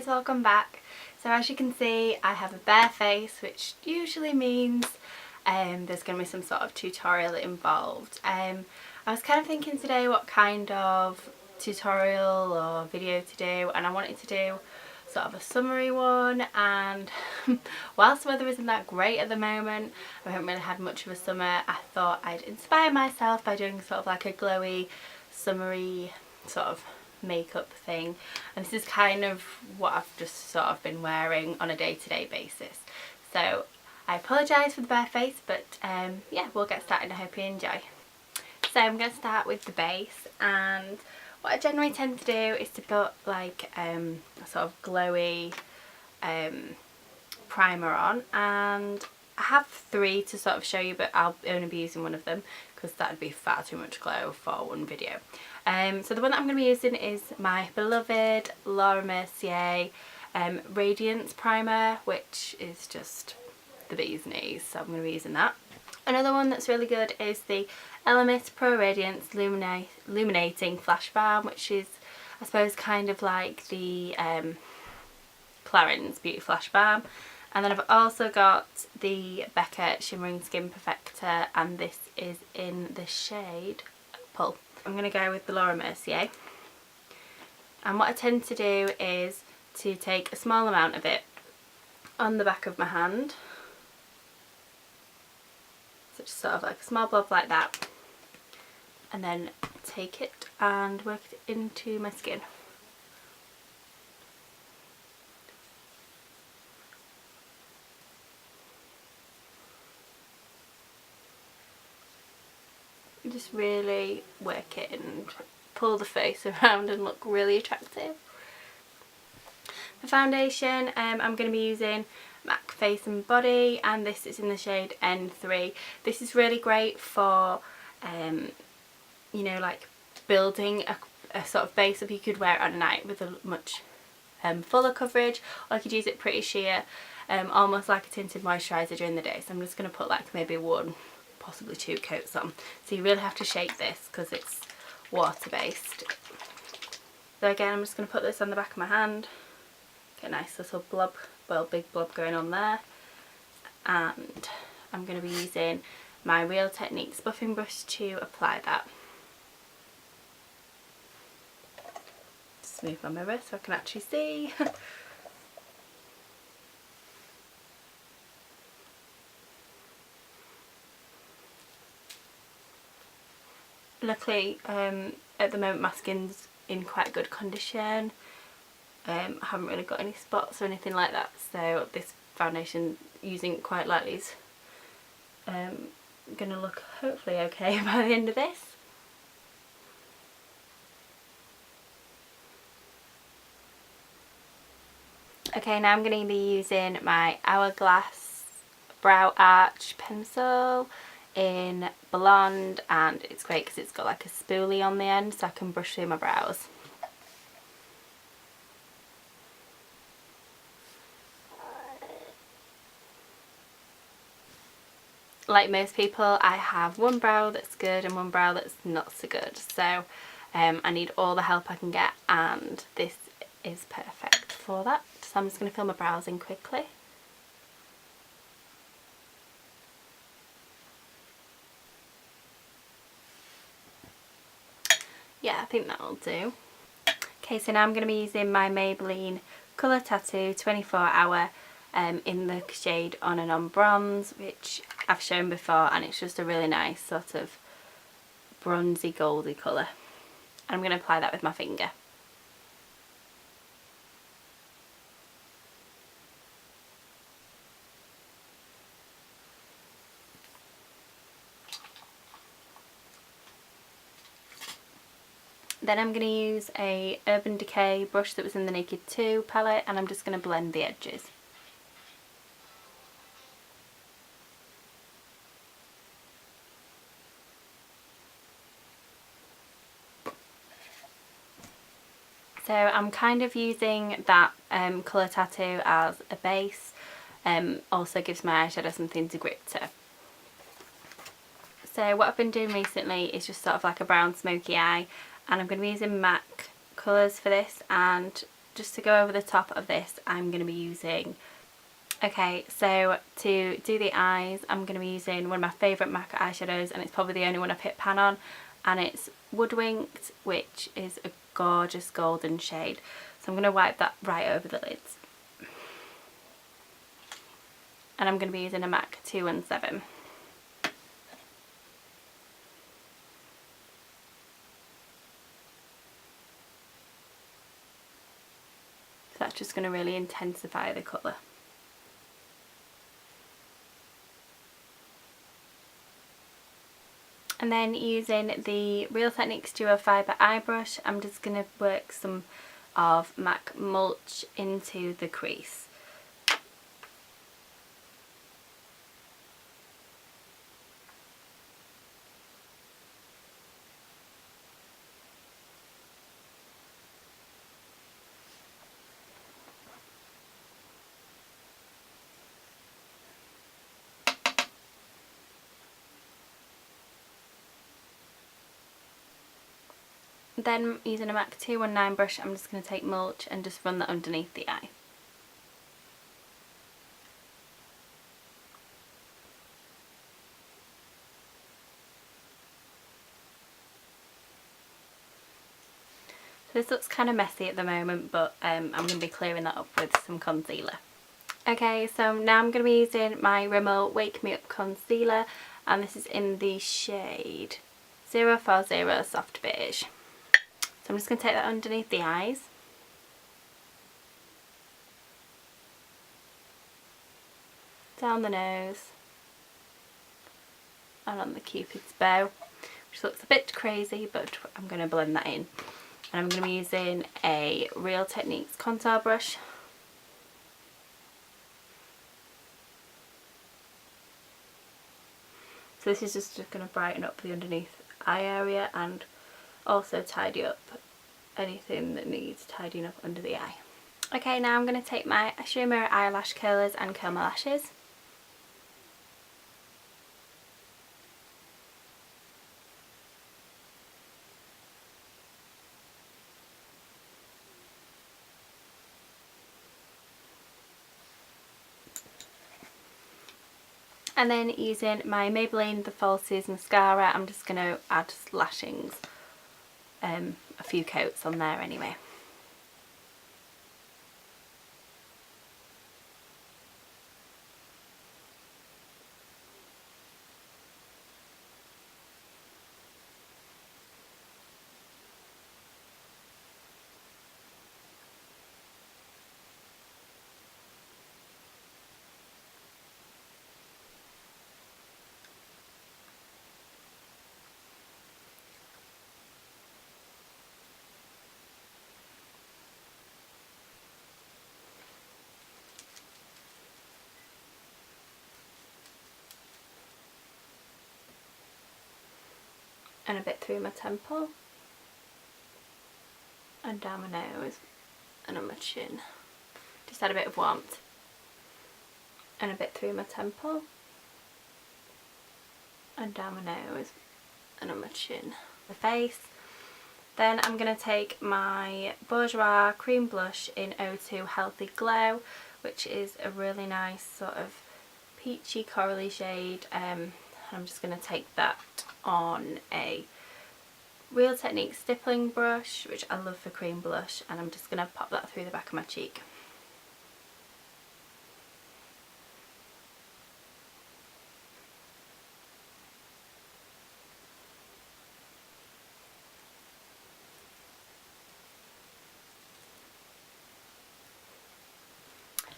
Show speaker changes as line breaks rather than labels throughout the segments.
guys, welcome back. So as you can see, I have a bare face, which usually means there's going to be some sort of tutorial involved. I was kind of thinking today what kind of tutorial or video to do, and I wanted to do sort of a summery one, and whilst the weather isn't that great at the moment, I haven't really had much of a summer, I thought I'd inspire myself by doing sort of like a glowy, summery sort of makeup thing. And this is kind of what I've just sort of been wearing on a day-to-day basis. So I apologise for the bare face, but yeah, we'll get started. I hope you enjoy. So I'm going to start with the base, and what I generally tend to do is to put like a sort of glowy primer on, and I have three to sort of show you, but I'll only be using one of them because that would be far too much glow for one video. So the one that I'm going to be using is my beloved Laura Mercier Radiance primer, which is just the bee's knees, so I'm going to be using that. Another one that's really good is the Elemis Pro Radiance Illuminating Flash Balm, which is, I suppose, kind of like the Clarins Beauty Flash Balm. And then I've also got the Becca Shimmering Skin Perfector, and this is in the shade Opal. I'm going to go with the Laura Mercier. And what I tend to do is to take a small amount of it on the back of my hand. So just sort of like a small blob like that. And then take it and work it into my skin. Just really work it and pull the face around and look really attractive. For foundation, I'm going to be using MAC Face and Body, and this is in the shade N3. This is really great for, you know, like building a sort of base up. You could wear it on a night with a much fuller coverage, or you could use it pretty sheer, almost like a tinted moisturiser during the day. So I'm just going to put like maybe one, possibly two coats on. So you really have to shake this because it's water based. So again, I'm just going to put this on the back of my hand, get a nice little blob, well, big blob going on there, and I'm going to be using my Real Techniques buffing brush to apply that. Just move my mirror so I can actually see. Luckily, at the moment my skin's in quite good condition. I haven't really got any spots or anything like that, so this foundation, using it quite lightly, is going to look hopefully okay by the end of this. Okay, now I'm going to be using my Hourglass Brow Arch pencil in Blonde, and it's great because it's got like a spoolie on the end so I can brush through my brows. Like most people, I have one brow that's good and one brow that's not so good, so I need all the help I can get, and this is perfect for that. So I'm just going to fill my brows in quickly. Yeah, I think that'll do. Okay, so now I'm going to be using my Maybelline Colour Tattoo 24 Hour in the shade On and On Bronze, which I've shown before, and it's just a really nice sort of bronzy goldy colour. I'm going to apply that with my finger. Then I'm going to use a Urban Decay brush that was in the Naked 2 palette, and I'm just going to blend the edges. So I'm kind of using that colour tattoo as a base, also gives my eyeshadow something to grip to. So what I've been doing recently is just sort of like a brown smoky eye, and I'm going to be using MAC colours for this, and just to go over the top of this, I'm going to be using... Okay, so to do the eyes, I'm going to be using one of my favourite MAC eyeshadows, and it's probably the only one I've hit pan on, and it's Woodwinked, which is a gorgeous golden shade. So I'm going to wipe that right over the lids. And I'm going to be using a MAC 217. So that's just going to really intensify the colour. And then using the Real Techniques Duo Fibre eye brush, I'm just going to work some of MAC Mulch into the crease. Then using a MAC 219 brush, I'm just going to take Mulch and just run that underneath the eye. So this looks kind of messy at the moment, but I'm going to be clearing that up with some concealer. Okay, so now I'm going to be using my Rimmel Wake Me Up Concealer, and this is in the shade 040 Soft Beige. So I'm just going to take that underneath the eyes. Down the nose. And on the Cupid's bow, which looks a bit crazy, but I'm going to blend that in. And I'm going to be using a Real Techniques contour brush. So this is just going to brighten up the underneath eye area and also tidy up anything that needs tidying up under the eye. Okay, now I'm going to take my shimmer eyelash curlers and curl my lashes. And then using my Maybelline The Falsies Mascara, I'm just going to add lashings, a few coats on there anyway. And a bit through my temple and down my nose and on my chin. Just add a bit of warmth. And a bit through my temple and down my nose and on my chin. The face. Then I'm going to take my Bourjois cream blush in O2 Healthy Glow, which is a really nice sort of peachy corally shade. I'm just going to take that on a Real Techniques stippling brush, which I love for cream blush, and I'm just going to pop that through the back of my cheek.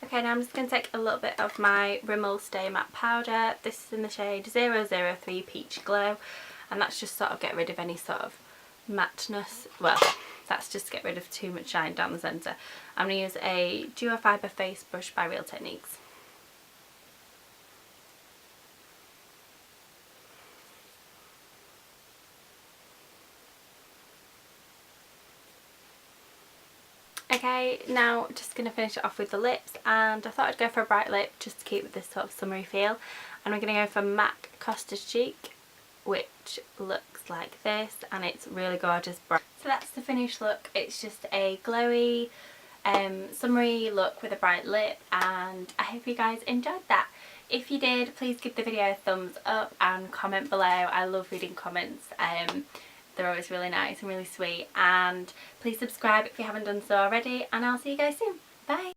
Okay, now I'm just going to take a little bit of my Rimmel Stay Matte Powder. This is in the shade 003 Peach Glow, and that's just sort of get rid of any sort of matteness. Well, that's just get rid of too much shine down the centre. I'm going to use a Duo Fibre Face Brush by Real Techniques. Okay, now just going to finish it off with the lips, and I thought I'd go for a bright lip just to keep with this sort of summery feel. And we're going to go for MAC Costa Chic, which looks like this, and it's really gorgeous bright. So that's the finished look. It's just a glowy summery look with a bright lip, and I hope you guys enjoyed that. If you did, please give the video a thumbs up and comment below. I love reading comments. They're always really nice and really sweet. And please subscribe if you haven't done so already, and I'll see you guys soon. Bye!